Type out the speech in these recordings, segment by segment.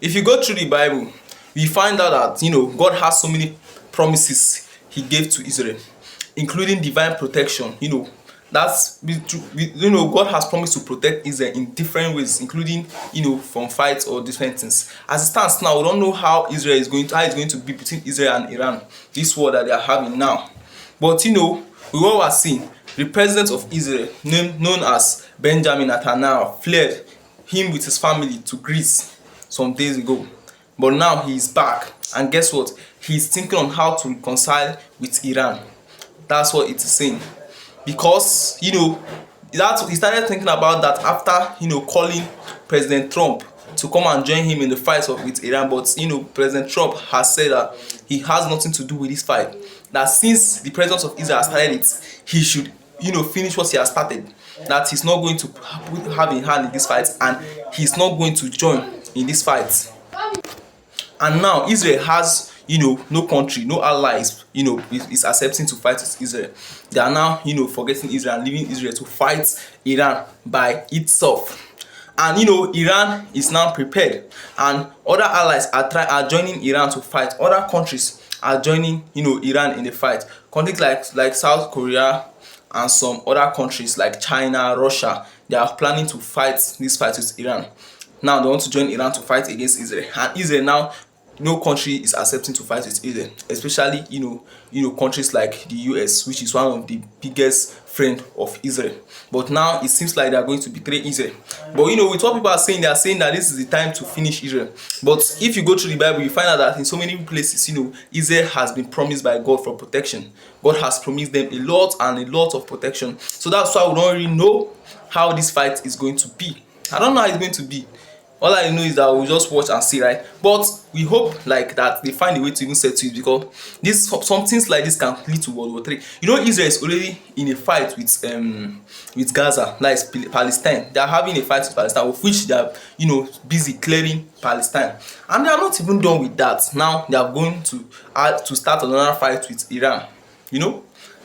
if you go through the Bible, we find out that God has so many promises He gave to Israel, including divine protection. God has promised to protect Israel in different ways, including from fights or different things. As it stands now, we don't know how it's going to be between Israel and Iran, this war that they are having now. But we all are seeing the president of Israel, known as Benjamin Netanyahu, fled him with his family to Greece some days ago. But now he is back, and guess what? He's thinking on how to reconcile with Iran. That's what it is saying. Because he started thinking about that after calling President Trump to come and join him in the fight with Iran. But President Trump has said that he has nothing to do with this fight. That since the president of Israel has started it, he should finish what he has started. That he's not going to have a hand in this fight, and he's not going to join in this fight. And now Israel has no country, no allies, is accepting to fight with Israel. They are now, forgetting Israel and leaving Israel to fight Iran by itself. And Iran is now prepared, and other allies are joining Iran to fight. Other countries are joining, Iran in the fight. Countries like South Korea and some other countries like China, Russia, they are planning to fight this fight with Iran. Now they want to join Iran to fight against Israel, and Israel now, no country is accepting to fight with Israel, especially countries like the US, which is one of the biggest friend of Israel. But now it seems like they are going to betray Israel. But with what people are saying, they are saying that this is the time to finish Israel. But if you go through the Bible, you find out that in so many places, Israel has been promised by God for protection. God has promised them a lot of protection. So that's why we don't really know how this fight is going to be. I don't know how it's going to be. All I know is that we'll just watch and see, right? But we hope that they find a way to even settle it, because some things like this can lead to World War III. Israel is already in a fight with Gaza, like Palestine. They are having a fight with Palestine, of which they are busy clearing Palestine, and they are not even done with that. Now they are going to start another fight with Iran.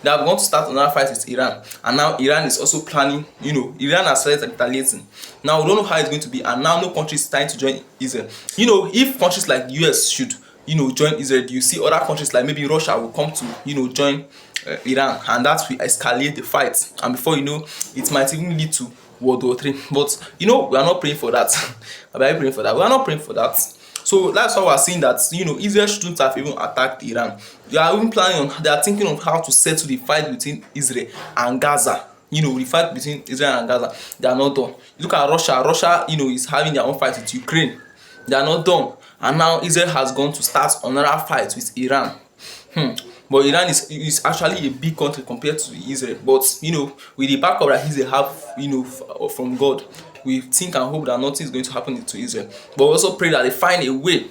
They are going to start another fight with Iran, and now Iran is also planning. Iran has started retaliating. Now we don't know how it's going to be, and now no country is trying to join Israel. If countries like the US should join Israel, you see other countries like maybe Russia will come to join Iran, and that will escalate the fight, and before it might even lead to World War III. But we are not praying for that. Are you praying for that? We are not praying for that. So that's why we're seeing that Israel shouldn't have even attacked Iran. They are even they are thinking of how to settle the fight between Israel and Gaza. The fight between Israel and Gaza, they are not done. Look at Russia. Russia, is having their own fight with Ukraine. They are not done. And now Israel has gone to start another fight with Iran. But Iran is actually a big country compared to Israel. But with the backup that Israel have, from God, we think and hope that nothing is going to happen to Israel. But we also pray that they find a way,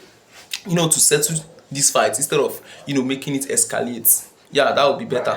to settle this fight instead of making it escalate. Yeah, that would be better.